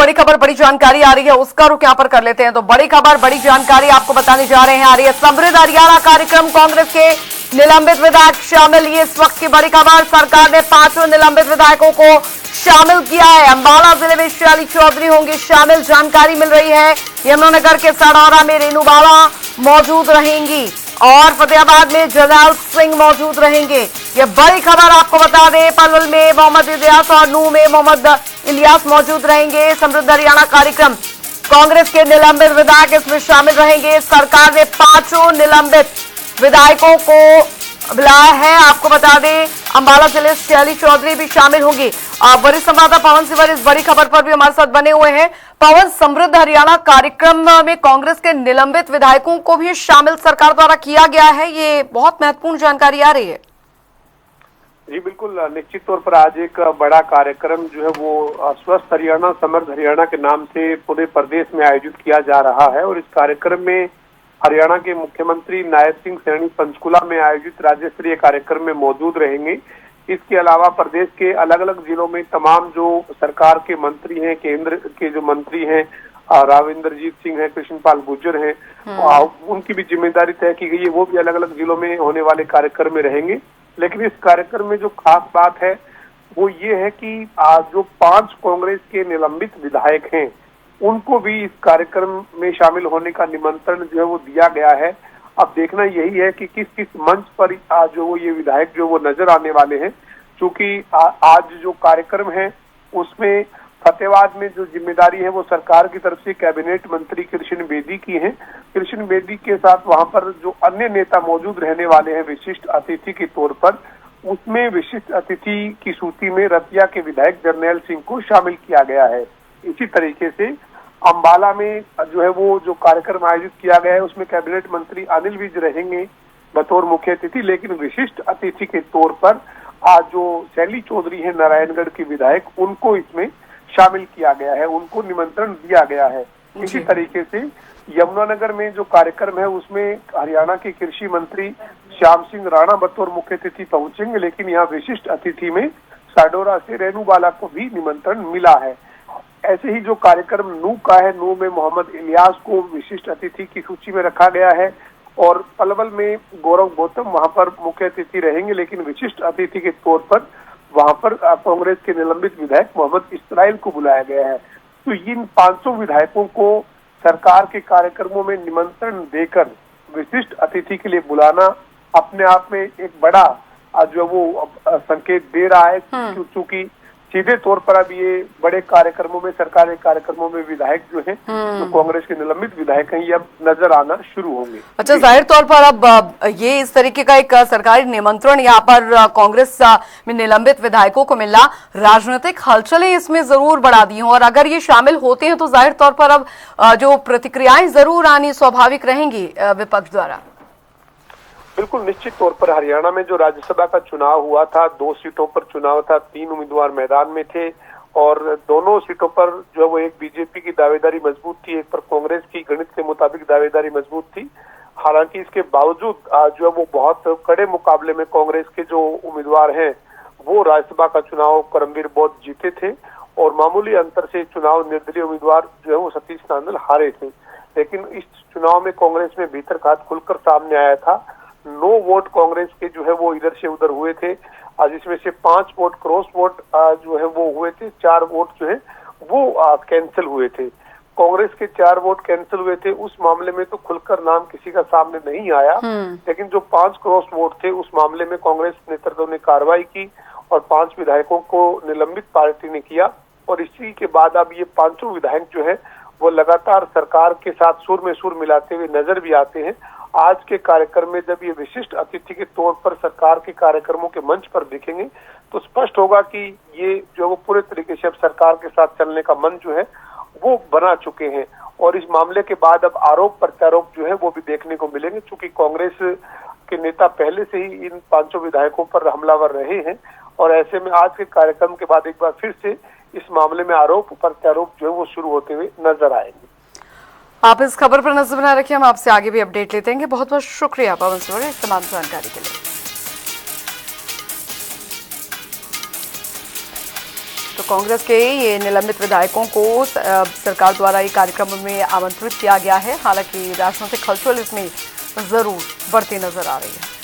बड़ी खबर, बड़ी जानकारी आ रही है, उसका रुख यहां पर कर लेते हैं। तो बड़ी खबर, बड़ी जानकारी आपको बताने जा रहे हैं। आ रही है समृद्ध हरियाणा कार्यक्रम, कांग्रेस के निलंबित विधायक शामिल। ये इस वक्त की बड़ी खबर। सरकार ने 5 निलंबित विधायकों को शामिल किया है। अंबाला जिले में शैली चौधरी होंगी शामिल, जानकारी मिल रही है। यमुनानगर के सडौरा में रेनू बाला मौजूद रहेंगी और फतेहाबाद में जरनैल सिंह मौजूद रहेंगे। ये बड़ी खबर आपको बता दें। पलवल में मोहम्मद इलियास और नूह में मोहम्मद इलियास मौजूद रहेंगे। समृद्ध हरियाणा कार्यक्रम, कांग्रेस के निलंबित विधायक इसमें शामिल रहेंगे। सरकार ने 5 निलंबित विधायकों को बुलाया है। आपको बता दें अंबाला जिले शैली चौधरी भी शामिल होंगी। वरिष्ठ संवाददाता पवन सिवर इस बड़ी खबर पर भी हमारे साथ बने हुए हैं। पवन, समृद्ध हरियाणा कार्यक्रम में कांग्रेस के निलंबित विधायकों को भी शामिल सरकार द्वारा किया गया है, ये बहुत महत्वपूर्ण जानकारी आ रही है। जी बिल्कुल, निश्चित तौर पर आज एक बड़ा कार्यक्रम जो है वो स्वस्थ हरियाणा समृद्ध हरियाणा के नाम से पूरे प्रदेश में आयोजित किया जा रहा है। और इस कार्यक्रम में हरियाणा के मुख्यमंत्री नायब सिंह सैनी पंचकुला में आयोजित राज्य स्तरीय कार्यक्रम में मौजूद रहेंगे। इसके अलावा प्रदेश के अलग अलग जिलों में तमाम जो सरकार के मंत्री हैं, केंद्र के जो मंत्री हैं, राव इंद्रजीत सिंह है, कृष्णपाल गुर्जर हैं, उनकी भी जिम्मेदारी तय की गई है। वो भी अलग अलग जिलों में होने वाले कार्यक्रम में रहेंगे। लेकिन इस कार्यक्रम में जो खास बात है वो ये है कि जो 5 कांग्रेस के निलंबित विधायक हैं उनको भी इस कार्यक्रम में शामिल होने का निमंत्रण जो है वो दिया गया है। अब देखना यही है कि किस किस मंच पर जो वो ये विधायक जो वो नजर आने वाले हैं। क्योंकि आज जो कार्यक्रम है उसमें फतेहाबाद में जो जिम्मेदारी है वो सरकार की तरफ से कैबिनेट मंत्री कृष्ण बेदी की है। कृष्ण बेदी के साथ वहां पर जो अन्य नेता मौजूद रहने वाले हैं विशिष्ट अतिथि के तौर पर, उसमें विशिष्ट अतिथि की सूची में रतिया के विधायक जरनैल सिंह को शामिल किया गया है। इसी तरीके से अंबाला में जो है वो जो कार्यक्रम आयोजित किया गया है उसमें कैबिनेट मंत्री अनिल विज रहेंगे बतौर मुख्य अतिथि, लेकिन विशिष्ट अतिथि के तौर पर आज जो शैली चौधरी है नारायणगढ़ की विधायक, उनको इसमें शामिल किया गया है, उनको निमंत्रण दिया गया है। इसी तरीके से यमुनानगर में जो कार्यक्रम है उसमें हरियाणा के कृषि मंत्री श्याम सिंह राणा बतौर मुख्य अतिथि पहुंचेंगे। लेकिन यहाँ विशिष्ट अतिथि में सडौरा से रेनू बाला को भी निमंत्रण मिला है। ऐसे ही जो कार्यक्रम नूह का है, नूह में मोहम्मद इलियास को विशिष्ट अतिथि की सूची में रखा गया है। और पलवल में गौरव गौतम वहां पर मुख्य अतिथि रहेंगे, लेकिन विशिष्ट अतिथि के तौर पर वहां पर कांग्रेस के निलंबित विधायक मोहम्मद इस्राइल को बुलाया गया है। तो इन 500 विधायकों को सरकार के कार्यक्रमों में निमंत्रण देकर विशिष्ट अतिथि के लिए बुलाना अपने आप में एक बड़ा जो वो संकेत दे रहा है। क्योंकि सीधे तौर पर अब ये बड़े कार्यक्रमों में, सरकारी कार्यक्रमों में विधायक जो हैं, जो कांग्रेस के निलंबित विधायक हैं, ये अब नजर आना शुरू होंगे। अच्छा, जाहिर तौर पर अब ये इस तरीके का एक सरकारी निमंत्रण यहाँ पर कांग्रेस में निलंबित विधायकों को मिलना राजनीतिक हलचलें इसमें जरूर बढ़ा दी हैं। और अगर ये शामिल होते हैं तो जाहिर तौर पर अब जो प्रतिक्रियाएं जरूर आनी स्वाभाविक रहेंगी विपक्ष द्वारा। बिल्कुल, निश्चित तौर पर हरियाणा में जो राज्यसभा का चुनाव हुआ था, 2 सीटों पर चुनाव था, 3 उम्मीदवार मैदान में थे और दोनों सीटों पर जो है वो एक बीजेपी की दावेदारी मजबूत थी, एक पर कांग्रेस की गणित के मुताबिक दावेदारी मजबूत थी। हालांकि इसके बावजूद जो है वो बहुत कड़े मुकाबले में कांग्रेस के जो उम्मीदवार हैं वो राज्यसभा का चुनाव करमवीर बौद्ध जीते थे और मामूली अंतर से चुनाव निर्दलीय उम्मीदवार जो है वो सतीश नांदल हारे थे। लेकिन इस चुनाव में कांग्रेस में भीतर घात खुलकर सामने आया था। 9 वोट कांग्रेस के जो है वो इधर से उधर हुए थे, जिसमें से 5 वोट क्रॉस वोट जो है वो हुए थे, 4 वोट जो है वो कैंसिल हुए थे। कांग्रेस के 4 वोट कैंसिल हुए थे, उस मामले में तो खुलकर नाम किसी का सामने नहीं आया। लेकिन जो 5 क्रॉस वोट थे उस मामले में कांग्रेस नेतृत्व ने कार्रवाई की और 5 विधायकों को निलंबित पार्टी ने किया। और इसी के बाद अब ये 5 विधायक जो है वो लगातार सरकार के साथ सुर में सुर मिलाते हुए नजर भी आते हैं। आज के कार्यक्रम में जब ये विशिष्ट अतिथि के तौर पर सरकार के कार्यक्रमों के मंच पर दिखेंगे तो स्पष्ट होगा कि ये जो वो पूरे तरीके से अब सरकार के साथ चलने का मन जो है वो बना चुके हैं। और इस मामले के बाद अब आरोप प्रत्यारोप जो है वो भी देखने को मिलेंगे, क्योंकि कांग्रेस के नेता पहले से ही इन 500 विधायकों पर हमलावर रहे हैं। और ऐसे में आज के कार्यक्रम के बाद एक बार फिर से इस मामले में आरोप प्रत्यारोप जो है वो शुरू होते हुए नजर आएंगे। आप इस खबर पर नजर बनाए रखिए, हम आपसे आगे भी अपडेट लेते हैं। बहुत बहुत शुक्रिया पवन सिवर इस तमाम जानकारी के लिए। तो कांग्रेस के ये निलंबित विधायकों को सरकार द्वारा ये कार्यक्रम में आमंत्रित किया गया है। हालांकि राजनीतिक हलचल इसमें जरूर बढ़ती नजर आ रही है।